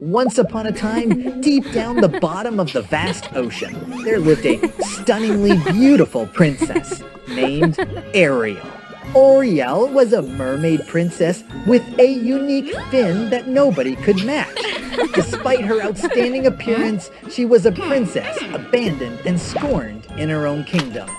Once upon a time, deep down the bottom of the vast ocean, there lived a stunningly beautiful princess named Ariel. Ariel was a mermaid princess with a unique fin that nobody could match. Despite her outstanding appearance, she was a princess abandoned and scorned in her own kingdom.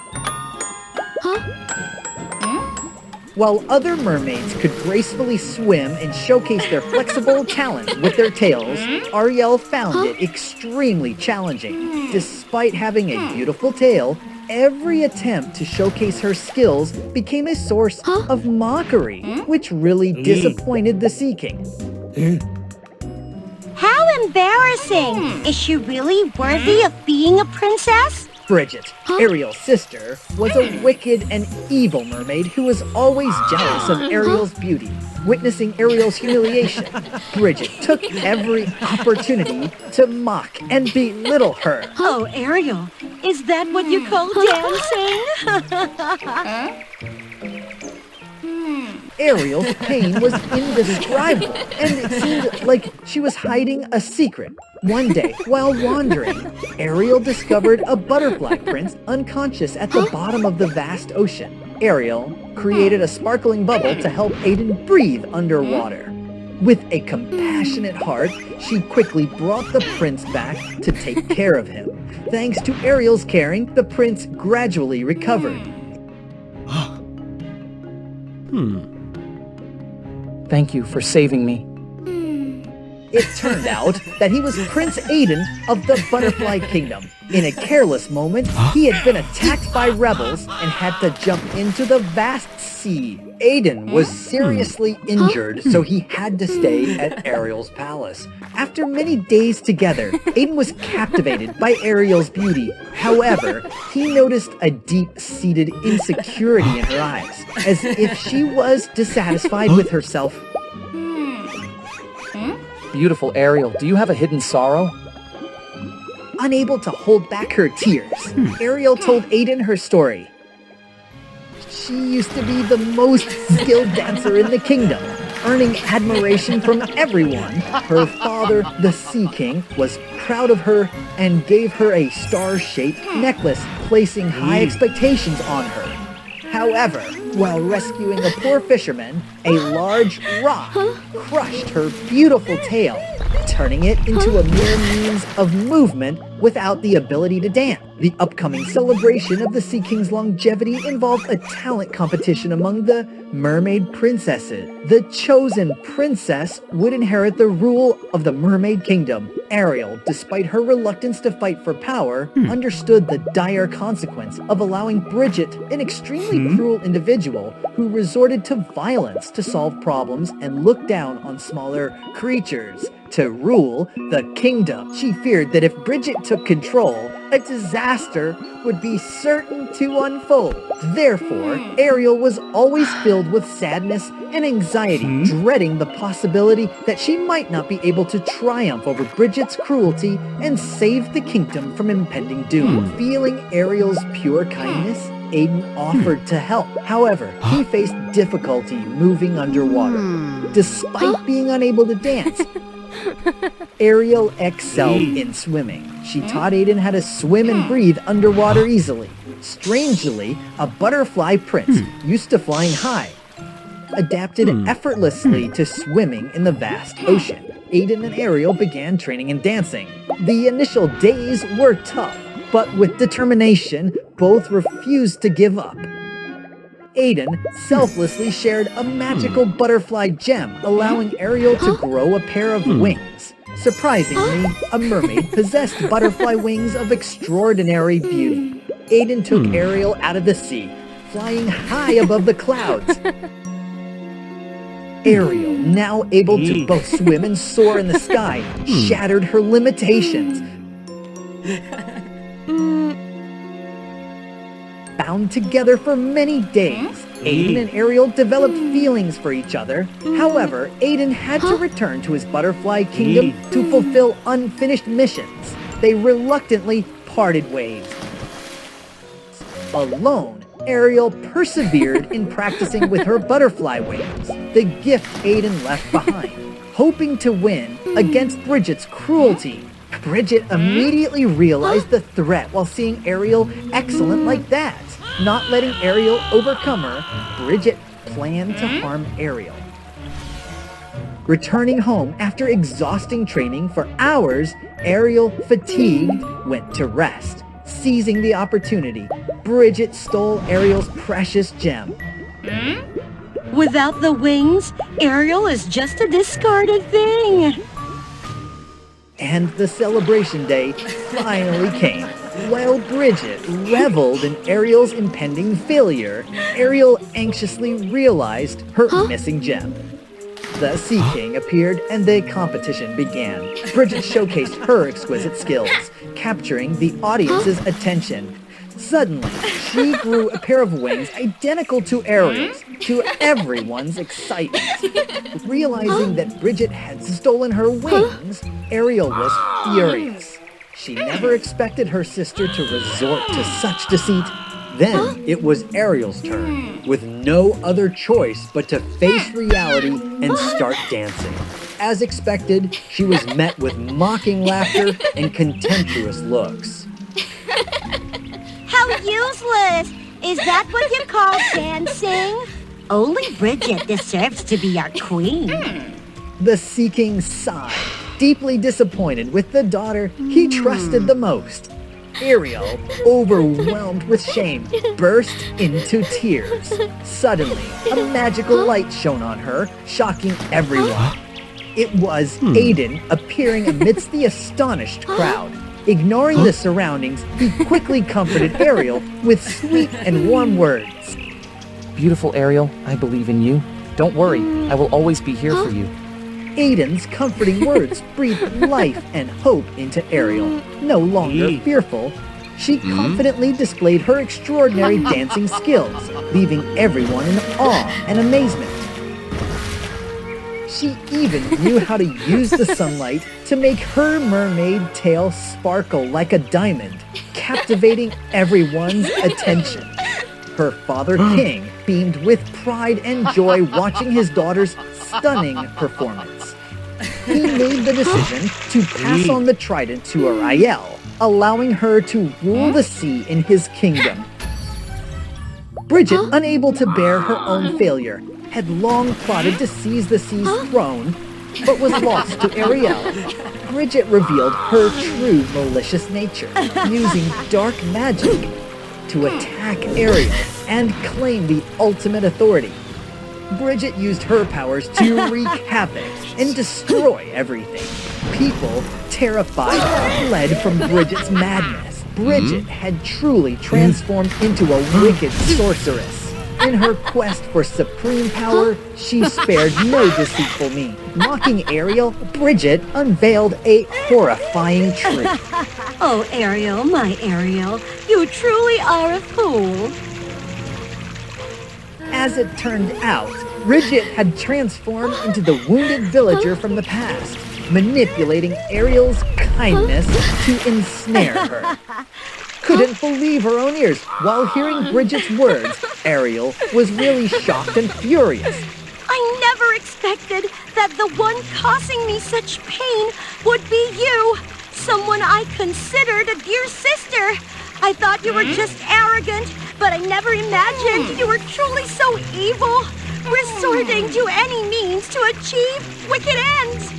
While other mermaids could gracefully swim and showcase their flexible talents with their tails, Ariel found it extremely challenging. Despite having a beautiful tail, every attempt to showcase her skills became a source of mockery, which really disappointed the Sea King. How embarrassing! Is she really worthy of being a princess? Bridget, Ariel's sister, was a wicked and evil mermaid who was always jealous of Ariel's beauty. Witnessing Ariel's humiliation, Bridget took every opportunity to mock and belittle her. Oh, Ariel, is that what you call dancing? Ariel's pain was indescribable, and it seemed like she was hiding a secret. One day, while wandering, Ariel discovered a butterfly prince unconscious at the bottom of the vast ocean. Ariel created a sparkling bubble to help Aiden breathe underwater. With a compassionate heart, she quickly brought the prince back to take care of him. Thanks to Ariel's caring, the prince gradually recovered. Thank you for saving me. It turned out that he was Prince Aiden of the Butterfly Kingdom. In a careless moment, he had been attacked by rebels and had to jump into the vast sea. Aiden was seriously injured, so he had to stay at Ariel's palace. After many days together, Aiden was captivated by Ariel's beauty. However, he noticed a deep-seated insecurity in her eyes, as if she was dissatisfied with herself. Beautiful Ariel, do you have a hidden sorrow? Unable to hold back her tears, Ariel told Aiden her story. She used to be the most skilled dancer in the kingdom, earning admiration from everyone. Her father, the Sea King, was proud of her and gave her a star-shaped necklace, placing high expectations on her. However, while rescuing a poor fisherman, a large rock crushed her beautiful tail, turning it into a mere means of movement without the ability to dance. The upcoming celebration of the Sea King's longevity involved a talent competition among the mermaid princesses. The chosen princess would inherit the rule of the Mermaid Kingdom. Ariel, despite her reluctance to fight for power, understood the dire consequence of allowing Bridget, an extremely cruel individual who resorted to violence to solve problems and looked down on smaller creatures, to rule the kingdom. She feared that if Bridget took control, a disaster would be certain to unfold. Therefore, Ariel was always filled with sadness and anxiety, dreading the possibility that she might not be able to triumph over Bridget's cruelty and save the kingdom from impending doom. Feeling Ariel's pure kindness, Aiden offered to help. However, he faced difficulty moving underwater. Despite being unable to dance, Ariel excelled in swimming. She taught Aiden how to swim and breathe underwater easily. Strangely, a butterfly prince, used to flying high, adapted effortlessly to swimming in the vast ocean. Aiden and Ariel began training and dancing. The initial days were tough, but with determination, both refused to give up. Aiden selflessly shared a magical butterfly gem, allowing Ariel to grow a pair of wings. Surprisingly, a mermaid possessed butterfly wings of extraordinary beauty. Aiden took Ariel out of the sea, flying high above the clouds. Ariel, now able to both swim and soar in the sky, shattered her limitations. Bound together for many days, Aiden and Ariel developed feelings for each other. However, Aiden had to return to his butterfly kingdom to fulfill unfinished missions. They reluctantly parted ways. Alone, Ariel persevered in practicing with her butterfly wings, the gift Aiden left behind. hoping to win against Bridget's cruelty. Bridget immediately realized the threat while seeing Ariel excellent like that. Not letting Ariel overcome her, Bridget planned to harm Ariel. Returning home after exhausting training for hours, Ariel, fatigued, went to rest. Seizing the opportunity, Bridget stole Ariel's precious gem. Without the wings, Ariel is just a discarded thing. And the celebration day finally came. While Bridget reveled in Ariel's impending failure, Ariel anxiously realized her missing gem. The Sea King appeared and the competition began. Bridget showcased her exquisite skills, capturing the audience's attention. Suddenly, she grew a pair of wings identical to Ariel's, to everyone's excitement. Realizing that Bridget had stolen her wings, Ariel was furious. She never expected her sister to resort to such deceit. Then it was Ariel's turn, with no other choice but to face reality and start dancing. As expected, she was met with mocking laughter and contemptuous looks. How useless! Is that what you call dancing? Only Bridget deserves to be our queen. The Sea King sighed, deeply disappointed with the daughter he trusted the most. Ariel, overwhelmed with shame, burst into tears. Suddenly, a magical light shone on her, shocking everyone. It was Aiden appearing amidst the astonished crowd. Ignoring the surroundings, he quickly comforted Ariel with sweet and warm words. Beautiful Ariel, I believe in you. Don't worry, I will always be here for you. Aiden's comforting words breathed life and hope into Ariel. No longer fearful, she confidently displayed her extraordinary dancing skills, leaving everyone in awe and amazement. She even knew how to use the sunlight to make her mermaid tail sparkle like a diamond, captivating everyone's attention. Her father, King, beamed with pride and joy watching his daughter's stunning performance. He made the decision to pass on the trident to Ariel, allowing her to rule the sea in his kingdom. Bridget, unable to bear her own failure, had long plotted to seize the sea's throne, but was lost to Ariel. Bridget revealed her true malicious nature, using dark magic to attack Ariel and claim the ultimate authority. Bridget used her powers to wreak havoc and destroy everything. People, terrified, fled from Bridget's madness. Bridget had truly transformed into a wicked sorceress. In her quest for supreme power, she spared no deceitful means. Mocking Ariel, Bridget unveiled a horrifying truth. Oh, Ariel, my Ariel, you truly are a fool. As it turned out, Bridget had transformed into the wounded villager from the past, manipulating Ariel's kindness to ensnare her. Couldn't believe her own ears. While hearing Bridget's words, Ariel was really shocked and furious. I never expected that the one causing me such pain would be you, someone I considered a dear sister. I thought you were just arrogant, but I never imagined you were truly so evil, resorting to any means to achieve wicked ends.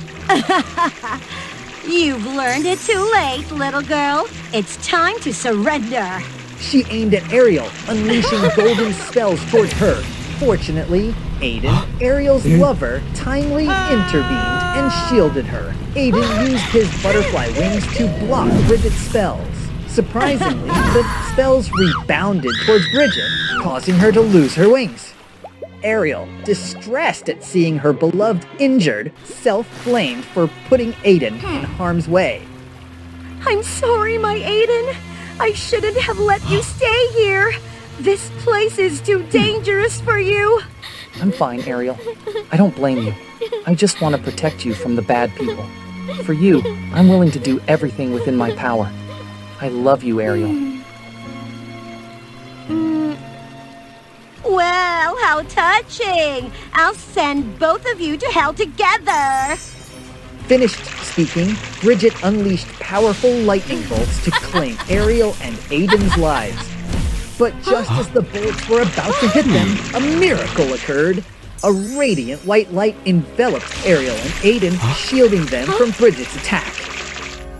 You've learned it too late, little girl. It's time to surrender. She aimed at Ariel, unleashing golden spells towards her. Fortunately, Aiden, Ariel's lover, timely intervened and shielded her. Aiden used his butterfly wings to block Bridget's spells. Surprisingly, the spells rebounded towards Bridget, causing her to lose her wings. Ariel, distressed at seeing her beloved injured, self-blamed for putting Aiden in harm's way. I'm sorry, my Aiden. I shouldn't have let you stay here. This place is too dangerous for you. I'm fine, Ariel. I don't blame you. I just want to protect you from the bad people. For you, I'm willing to do everything within my power. I love you, Ariel. Well, how touching. fetching. I'll send both of you to hell together. Finished speaking, Bridget unleashed powerful lightning bolts to claim Ariel and Aiden's lives. But just as the bolts were about to hit them, a miracle occurred. A radiant white light enveloped Ariel and Aiden, shielding them from Bridget's attack.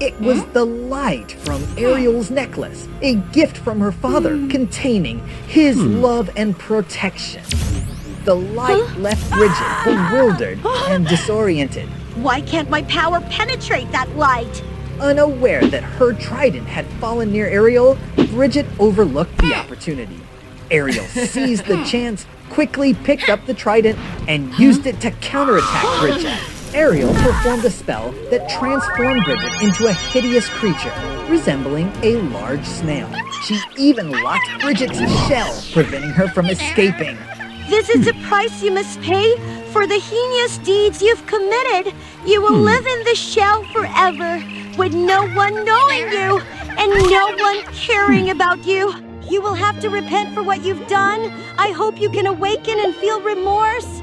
It was the light from Ariel's necklace, a gift from her father containing his love and protection. The light left Bridget bewildered and disoriented. Why can't my power penetrate that light? Unaware that her trident had fallen near Ariel, Bridget overlooked the opportunity. Ariel seized the chance, quickly picked up the trident, and used it to counterattack Bridget. Ariel performed a spell that transformed Bridget into a hideous creature, resembling a large snail. She even locked Bridget's shell, preventing her from escaping. This is the price you must pay for the heinous deeds you've committed. You will live in the shell forever, with no one knowing you and no one caring about you. You will have to repent for what you've done. I hope you can awaken and feel remorse.